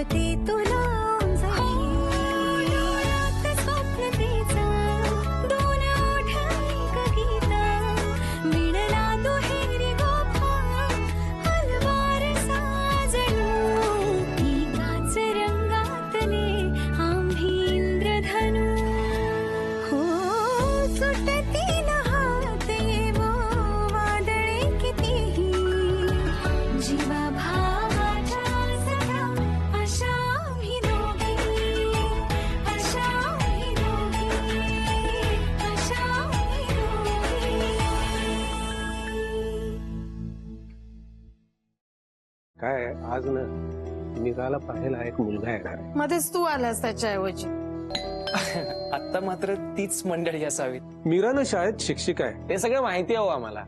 पाहते तुला डोळ्यात स्वप्न तिचं, दोन ओठ एक गीत, विणला दुहेरी गोफा हलवार साजणू, एकाच रंगातले आम्ही इंद्रधनू. हो सुटती न हाते वो वादळे कितीही, जीवा भावाच्या सख्या अशा आम्ही दोघी, अशा आम्ही दोघी, अशा आम्ही दोघी. काय आज ना निघाला पाहायला एक मुलगा येणार आहे. मध्येच तू आलास त्याच्याऐवजी. आता मात्र तीच मंडळी असावीत. मीरानं शाळेत शिक्षिका आहे. ते सगळं माहिती आहे हो आम्हाला,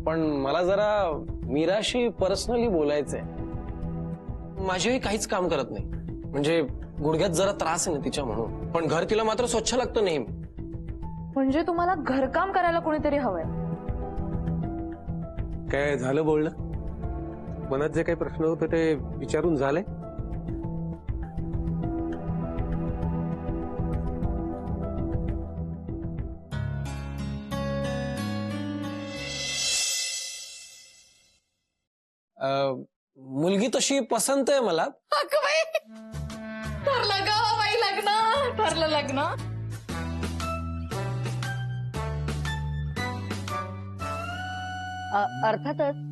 पण मला जरा मीराशी पर्सनली बोलायचंय. माझ्याही काहीच काम करत नाही, म्हणजे गुडघ्यात जरा त्रास आहे ना तिच्या म्हणून, पण घर तिला मात्र स्वच्छ लागतं नेहमी. म्हणजे तुम्हाला घरकाम करायला कोणीतरी हवंय. काय झालं बोलणं? मनात जे काही प्रश्न होते ते विचारून झाले? मुलगी तशी पसंत आहे मला. ठरलं ग बाई लग्न, ठरलं लग्न. अर्थातच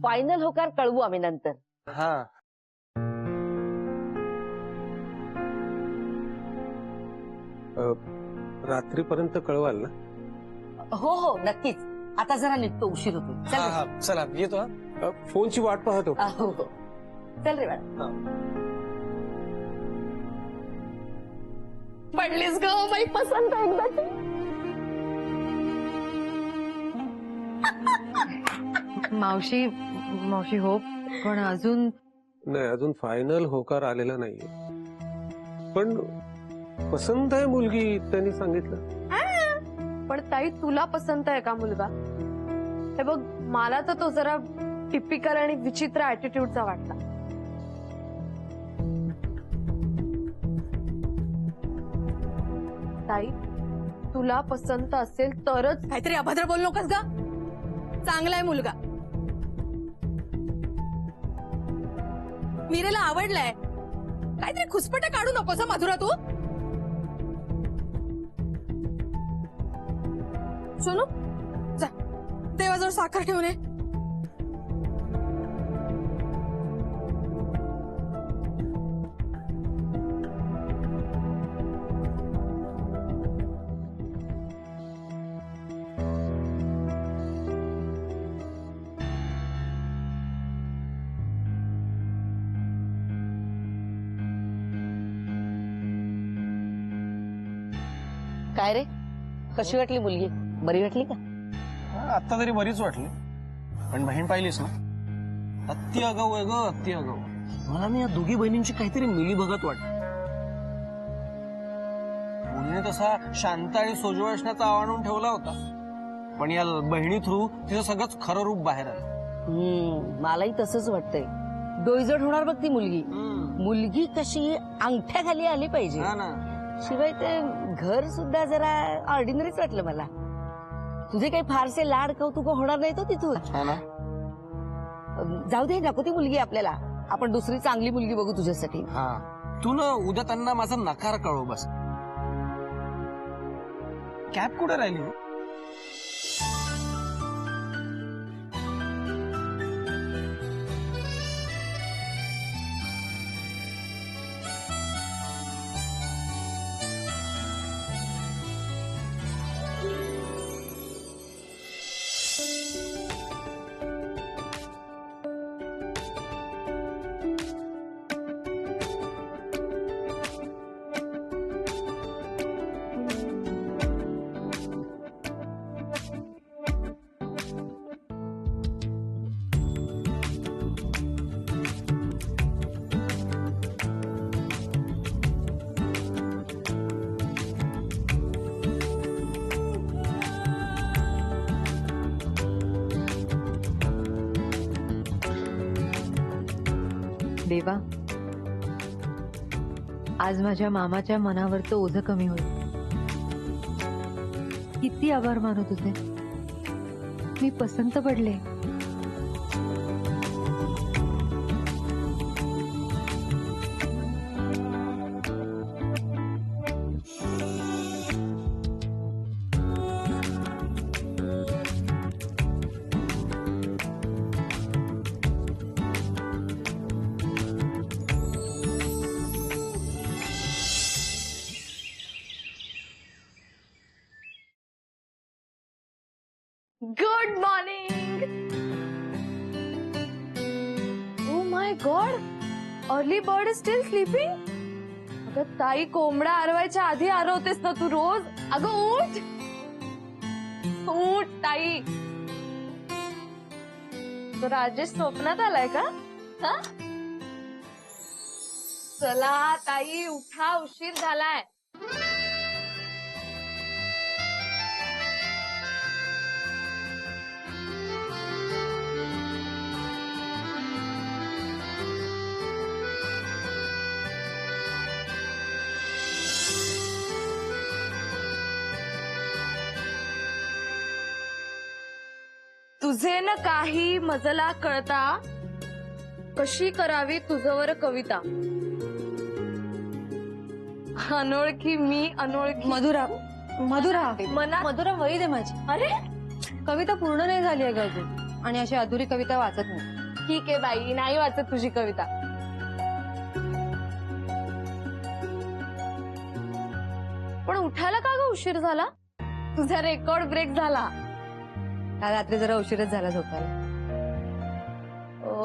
फायनल होकार कळवू आम्ही नंतर. हा रात्रीपर्यंत कळवाल ना? हो हो नक्कीच. आता जरा निघतो, उशीर होतो. चल हा रे. हा चला येतो हा. फोनची वाट पाहतो. हो हो चल रे बाळा. पडलीस ग बाई पसंत एकदाची. मावशी मावशी हो, पण अजून नाही, अजून फायनल होकार आलेला नाहीये, पण पसंत आहे मुलगी त्यांनी सांगितलं. पण ताई तुला पसंत आहे का मुलगा? हे बघ मला तर तो जरा टिपिकल आणि विचित्र ऍटिट्यूडचा वाटला. ताई तुला पसंत असेल तरच. काहीतरी अभद्र बोल नकोस ग. चांगला आहे मुलगा, मीरेला आवडलाय. काहीतरी खुसपट काढू नकोस मधुरा तू. सोनू जा देवाजवळ साखर ठेवून ये. काय रे, कशी वाटली मुलगी? बरी वाटली का? आता तरी बरीच वाटली, पण बहीण पाहिलीस ना, अति आगाऊ आहे ग, अति आगाऊ. मला ना या दोघी बहिणींची काहीतरी मिली भगत वाटत. मुलीने तसा शांत आणि सोजवळ असण्याचा आणून ठेवला होता, पण या बहिणी थ्रू तिचं सगळंच खरं रूप बाहेर आलं. मलाही तसंच वाटतंय. डोईजड होणार बघ ती मुलगी. मुलगी कशी अंगठ्याखाली आली पाहिजे. हा ना. शिवाय ते घर सुद्धा जरा ऑर्डिनरीच वाटलं मला. तुझे काही फारसे लाड कौतुक होणार नाही तो तिथून. हा ना. जाऊ दे, नको ती मुलगी आपल्याला. आपण दुसरी चांगली मुलगी बघू तुझ्यासाठी. हा तू ना उद्या त्यांना माझा नकार कळव बस. कॅब कुठे राहिली? देवा, आज माझ्या मामाच्या मनावरचं ओझं कमी होईल. किती आभार मानू तुझे. मी पसंत पडले. Good morning. Oh my God, early bird is still sleeping. अगं ताई, कोंबडा आरवायच्या आधी आरवतेस ना तू रोज. अगं उठ उठ ताई. तो राजेश स्वप्नात आलाय का? हा? चला ताई उठा, उशीर झालाय. तुझे न काही मजला कळता, कशी करावी तुझवर कविता. अनोळखी मी अनोळखी. मधुरा, मधुरा, मना. मधुरा वही दे माझी. अरे कविता पूर्ण नाही झाली आहे ग अजून, आणि अशी अधुरी कविता वाचत नाही. ठीक आहे बाई, नाही वाचत तुझी कविता. पण उठायला का ग उशीर झाला? तुझा रेकॉर्ड ब्रेक झाला. काल रात्री जरा उशीरच झाला झोपायला. ओ,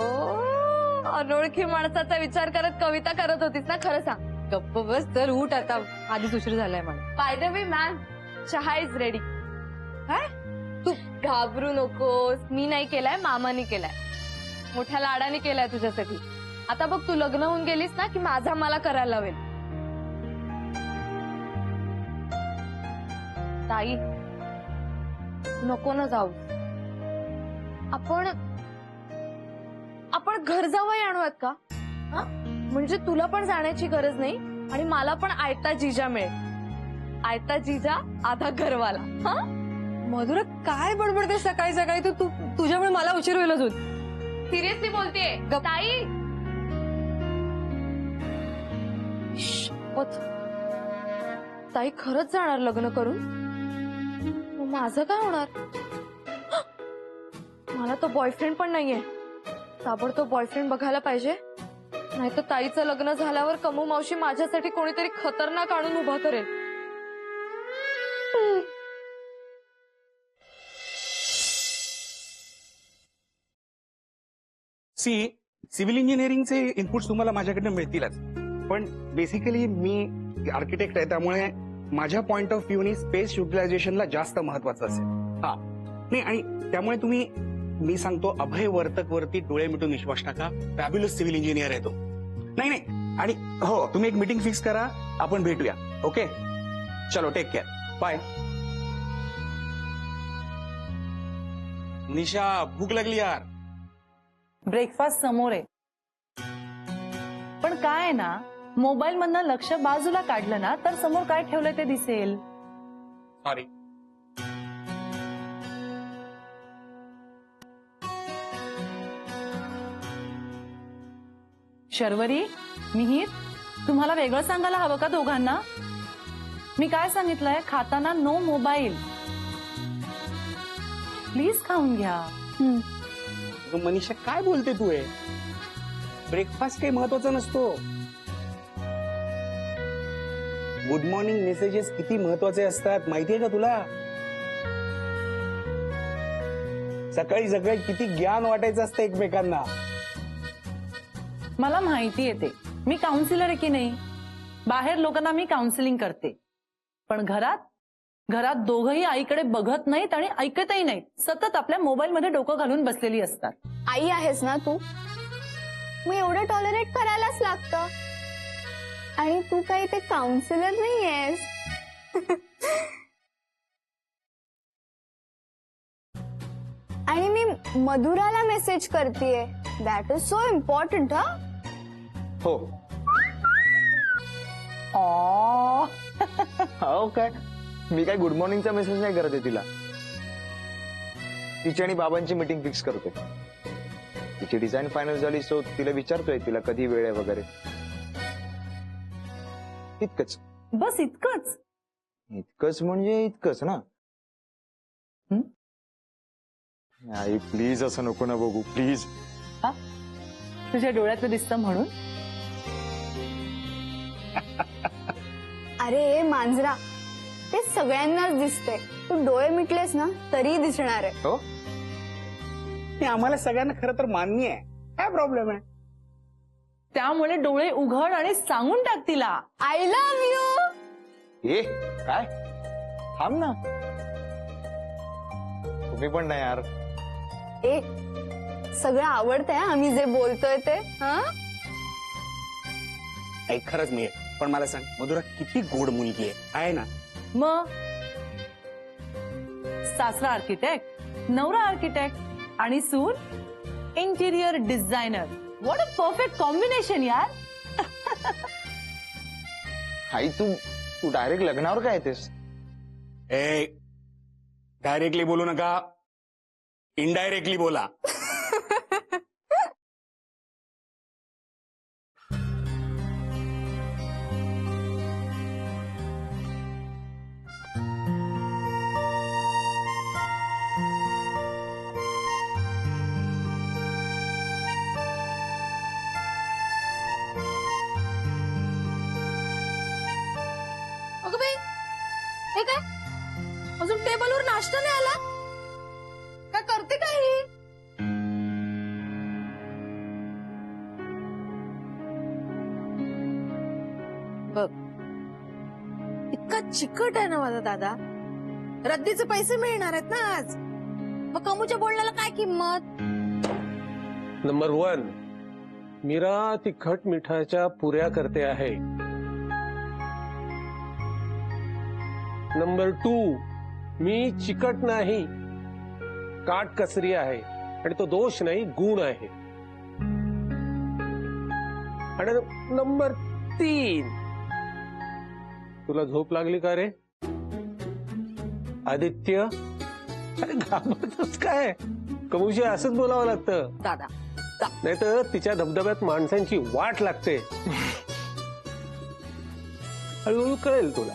अनोळखी माणसाचा विचार करत कविता करत होतीस ना? खरं सांग. गप्प बस, तर उठ आता, आधीच उशीर झालाय मला. बाय द वे मॅम, चहा इज रेडी. काय? तू घाबरू नकोस, मी नाही केलाय, मामानी केलाय. मोठ्या लाडाने केलाय तुझ्यासाठी. आता बघ, तू लग्न होऊन गेलीस ना की माझा मला करायला लावेल. ताई नको ना जाऊ. आपण घर जावई आणूयात का? हा? म्हणजे तुला पण जाण्याची गरज नाही आणि मला पण आयता जिजा मिळेल. आयता जिजा, आधा घरवाला. हा? मधुरा, काय बडबडते सकाळी सकाळी तू? तुझ्यामुळे मला उशीर होईल अजून. सिरियसली बोलतेय ताई. शपथ, ताई खरंच जाणार लग्न करून? मग माझं काय होणार? मला तो बॉयफ्रेंड पण नाहीये. ताबडतोब बॉयफ्रेंड बघायला पाहिजे, नाहीतर ताईचं लग्न झाल्यावर कमू मावशी माझ्यासाठी कोणीतरी खतरनाक आणून उभा करेल. सिव्हिल इंजिनिअरिंगचे इनपुट्स तुम्हाला माझ्याकडनं मिळतीलच, पण बेसिकली मी आर्किटेक्ट आहे, त्यामुळे माझ्या पॉइंट ऑफ व्ह्यूनी स्पेस युटिलायझेशनला जास्त महत्वाचं असेल. हा नाही, आणि त्यामुळे तुम्ही, मी सांगतो, अभय वर्तक वरती डोळे मिटून विश्वास टाका. फॅब्युलस सिव्हिल इंजिनियर आहे तो. नाही नाही, आणि हो, तुम्ही एक मीटिंग फिक्स करा, आपण भेटूया. ओके, चलो, टेक केअर, बाय. निशा, भूक लागली यार. ब्रेकफास्ट समोर आहे, पण काय आहे ना, मोबाईल मधनं लक्ष बाजूला काढलं ना तर समोर काय ठेवलंय ते दिसेल. सॉरी. शर्वरी, मिहीर, तुम्हाला वेगळं सांगायला हवं का दोघांना? मी काय सांगितलंय, खाताना नो मोबाईल. प्लीज खाऊन घ्या. मनीषा, काय बोलते तू? ब्रेकफास्ट काही महत्वाचा नसतो. गुड मॉर्निंग मेसेजेस किती महत्वाचे असतात माहितीये का तुला? सकाळी सकाळी किती ज्ञान वाटायचं असतं एकमेकांना. मला माहिती येते, मी काउन्सिलर आहे की नाही. बाहेर लोकांना मी काउन्सिलिंग करते, पण घरात दोघंही आईकडे बघत नाहीत आणि ऐकतही नाहीत. सतत आपल्या मोबाईल मध्ये डोकं घालून बसलेली असतात. आई आहेस ना तू, मग एवढं टॉलरेट करायलाच लागतं. आणि तू काही ते काउन्सिलर नाही आहेस. आणि मी मधुराला मेसेज करतेय. That is so important. हा, हो, हो काय, मी काय गुड मॉर्निंगचा मेसेज नाही करत आहे तिला. तिची आणि बाबांची मीटिंग फिक्स करतोय. तिची डिझाईन फायनल झाली, सो तिला विचारतोय तिला कधी वेळ आहे वगैरे. इतकंच. बस इतकंच. इतकंच म्हणजे इतकंच ना. आई प्लीज असं नको ना बघू, प्लीज. तुझ्या डोळ्यातलं दिसतं म्हणून. अरे मांजरा, ते सगळ्यांनाच दिसतंय. तू डोळे मिटलेस ना तरी दिसणार आहे. हो, हे आम्हाला सगळ्यांना खरं तर मान्य आहे. काय प्रॉब्लेम आहे? त्यामुळे डोळे उघड आणि सांगून टाक तिला. I love you. ए काय, थांब ना. तुम्ही पण नाही यार. ए, सगळं आवडतंय आम्ही जे बोलतोय ते. आई खरंच मी आहे. पण मला सांग मधुरा किती गोड मुलगी आहे ना. मग सासरा आर्किटेक्ट, नवरा आर्किटेक्ट आणि सून interior designer. What a perfect combination यार. आई तू डायरेक्ट लग्नावर काय येतेस? ए, डायरेक्टली बोलू नका, इनडायरेक्टली बोला. अगं बाई, हे काय अजून टेबलवर नाश्ता नाही आला? काय करते काय ही? बघ, इतका चिकट आहे ना माझा दादा. रद्दीचे पैसे मिळणार आहेत ना आज. मग कमूच्या बोलण्याला काय किंमत? नंबर 1, मीरा तिखट मिठाच्या पुऱ्या करते आहे. नंबर 2, मी चिकट नाही, काटकसरी आहे आणि तो दोष नाही, गुण आहे. आणि नंबर 3, तुला झोप लागली का रे आदित्य? अरे घाबरतच काय? कमूशी असंच बोलावं लागतं दादा. नाही तर तिच्या धबधब्यात माणसांची वाट लागते. हळूहळू कळेल तुला.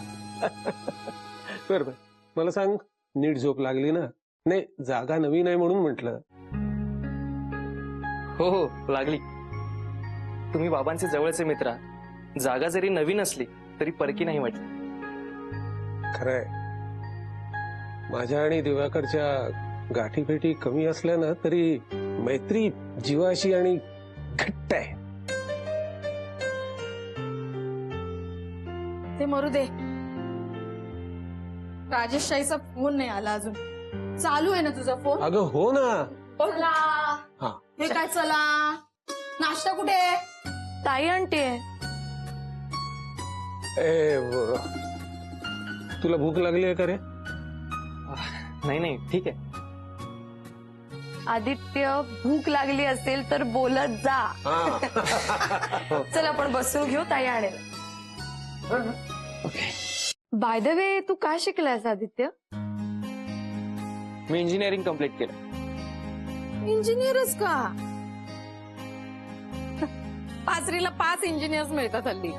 बरोबर, मला सांग, नीट झोप लागली ना? नाही, जागा नवीन आहे म्हणून म्हटलं. हो हो लागली. तुम्ही बाबांचे जवळचे मित्र आहात. जागा जरी नवीन असली तरी परकी नाही वाटली. खरंय, माझ्या आणि दिवाकरच्या गाठीभेटी कमी असल्या ना तरी मैत्री जीवाशी आणि घट्ट आहे. ते मरू दे. राजेशाहीचा फोन नाही आला अजून. चालू आहे ना तुझा फोन? अगं हो ना. चला. हा. हे काय चला? नाश्ता कुठे? ताई आणते. तुला भूक लागली आहे का रे? नाही नाही ठीक आहे. आदित्य, भूक लागली असेल तर बोलत जा. चल आपण बसून घेऊ, ताई आणेल. बाय द वे, तू काय शिकलायस आदित्य? मी इंजिनिअरिंग कम्प्लीट केलं. इंजिनियरच का? 5रीला 5 इंजिनियर्स मिळतात हल्ली.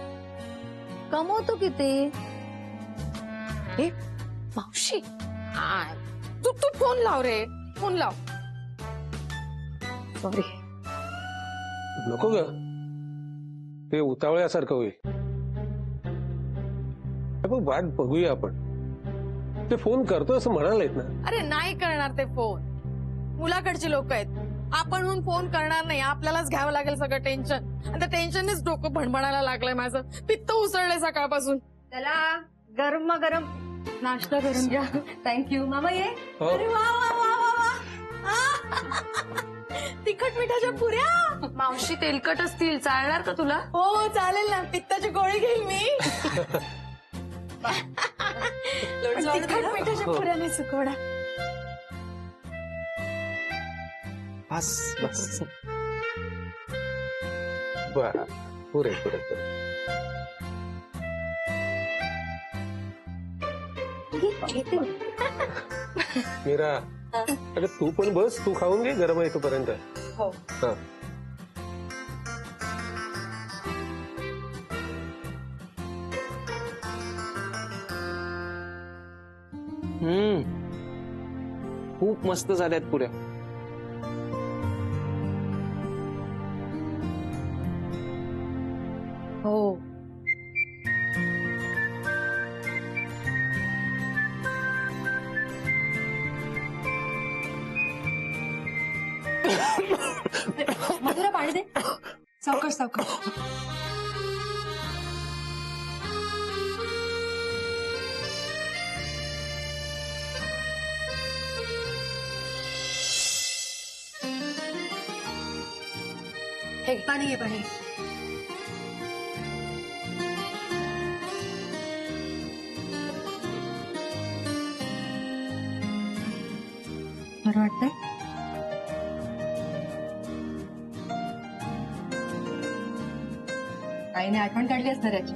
कमवतो किती? मावशी, तू फोन लाव रे, फोन लाव. सॉरी. नको ग, ते उतावळ्यासारखं होईल. वाट बघूया आपण. ते फोन करतो असं म्हणालेत ना? अरे नाही करणार ते फोन. मुलाकडची लोक आहेत. आपण फोन करणार नाही. आपल्यालाच घ्यावं लागेल सगळं टेन्शन. आणि त्या टेन्शननेच डोकं भणभणायला लागलंय माझं. पित्त उसळलंय सकाळपासून. त्याला गरम गरम नाश्ता करून घ्या. थँक्यू मामा. ये. अरे वा वा वा वा वा. तिखट मिठाच्या पुऱ्या. मावशी तेलकट असतील, चालणार का तुला? हो चालेल ना, पित्ताची गोळी घेईल मी. तिखट मिठाच्या पुऱ्याने सुकवडा. बस बस. बरं, पुरे पुरे पुरे. मीरा अगं तू पण बस, तू खाऊन घे, गरम आहे तोपर्यंत. हो. हा. खूप मस्त झाल्यात पुऱ्या. हो. मधुरा पाणी दे. सावकाश सावकाश. हे पाणी घे पाणी. बरं वाटतंय? आईने आठवण काढली असणार याची.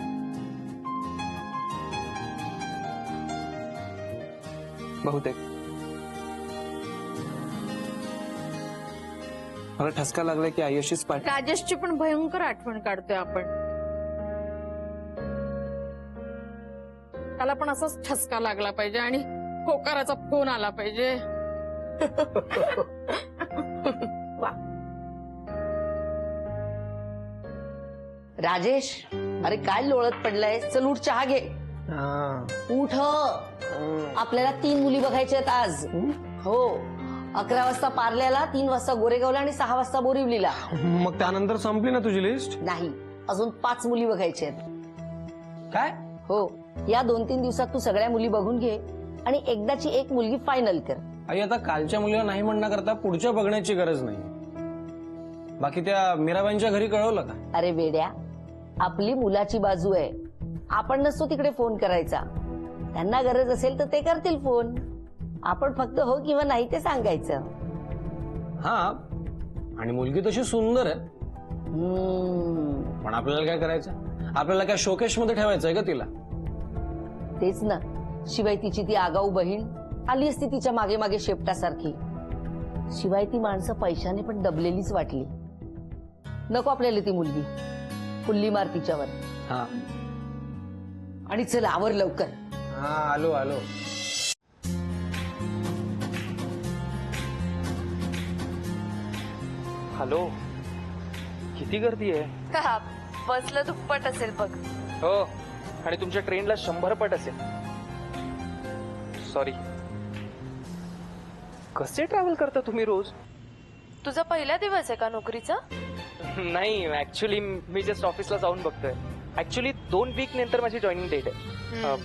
बहुतेक मला ठसका लागलाय की आई अशीच पाठ. राजेशची पण भयंकर आठवण काढतोय आपण. त्याला पण असाच ठसका लागला पाहिजे आणि होकाराचा फोन आला पाहिजे. राजेश, अरे काय लोळत पडलाय? चल उठ, चहा घे. उठ. आपल्याला 3 मुली बघायच्या आहेत आज. हो, 11 वाजता पार्ल्याला, 3 वाजता गोरेगावला आणि 6 वाजता बोरिवलीला. मग त्यानंतर संपली ना तुझी लिस्ट? नाही, अजून 5 मुली बघायच्या आहेत. काय? हो, या 2-3 दिवसात तू सगळ्या मुली बघून घे आणि एकदाची एक मुलगी फायनल कर. आई आता कालच्या मुलीला नाही म्हणण्याकरता पुढच्या बघण्याची गरज नाही. बाकी त्या मीराबाईंच्या घरी कळवलं का? अरे वेड्या, आपली मुलाची बाजू आहे. आपण नसतो तिकडे फोन करायचा. त्यांना गरज असेल तर ते करतील फोन. आपण फक्त हो किंवा नाही ते सांगायचं. हा, आणि मुलगी तशी सुंदर आहे. पण आपल्याला काय करायचं? आपल्याला काय शोकेश मध्ये ठेवायचंय का तिला? तेच ना. शिवाय तिची ती आगाऊ बहीण आली असती तिच्या मागे मागे शेपटासारखी. शिवाय ती माणसं पैशाने पण दबलेलीच वाटली. नको आपल्याला ती मुलगी. कुल्ली मार तिच्यावर. हा. आणि चल आवर लवकर. हा, आलो आलो. हॅलो, किती गर्दी आहे? बसलं दुप्पट असेल बघ. हो, आणि तुमच्या ट्रेनला 100 पट असेल. सॉरी. कसे ट्रॅव्हल करता तुम्ही रोज? तुझा पहिला दिवस आहे का नोकरीचा? नाही, ऍक्च्युली मी जस्ट ऑफिसला जाऊन बघतोय. ऍक्च्युली 2 वीक नंतर माझी जॉईनिंग डेट आहे.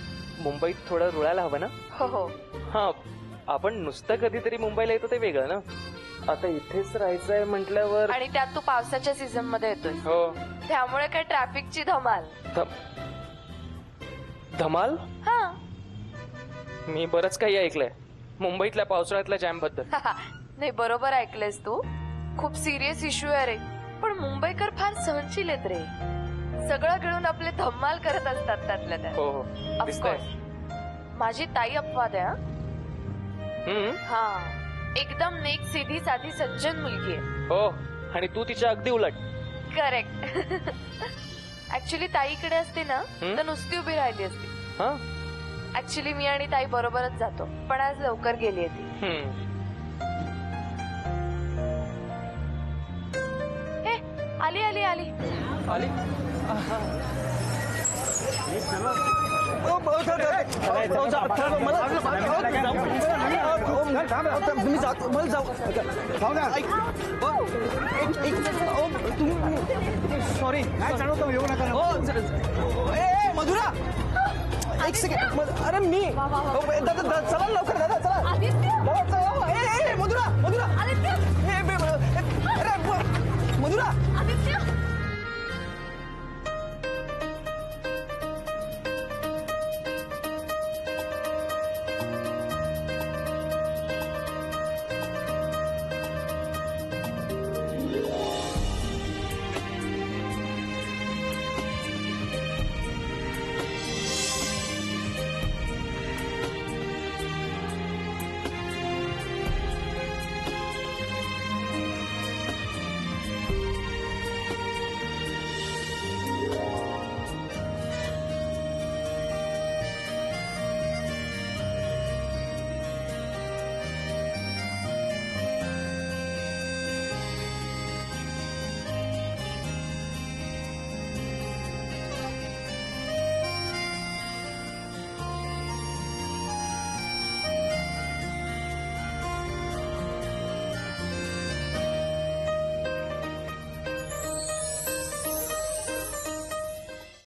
मुंबईत थोडं रुळायला हवं ना. हो हो. हा, आपण नुसतं कधीतरी मुंबईला येतो ते वेगळं ना. आता इथेच राहायचंय म्हटल्यावर. आणि त्यात तू पावसाच्या सीझन मध्ये येतोय. हो, त्यामुळे काय ट्रॅफिकची धमाल. धमाल? हा. मी बरंच काही ऐकलंय मुंबईतल्या पावसाळ्यातल्या जॅम बद्दल. नाही, बरोबर ऐकलंयस तू. खूप सिरियस इश्यू आहे रे. पण मुंबईकर फार सहनशील आहेत रे. सगळं गिळून आपले धम्माल करत असतात त्यातल्या त्यात. हो हो, दिसतंय. माझी ताई अपवाद आहे. हा, एकदम नेक, सीधी साधी सज्जन मुलगी आहे. हो, आणि तू तिच्या अगदी उलट. करेक्ट. ऍक्च्युली ताईकडे असते ना तर नुसती उभी राहिली असती. हा, ऍक्च्युली मी आणि ताई बरोबरच जातो, पण आज लवकर गेली ती. हे, आली आली आली आली. सॉरी, काय चालवतो येऊ नका. मधुरा, एक सेकंड. अरे मी चला लवकर दादा, चला. मधुरा, मधुरा.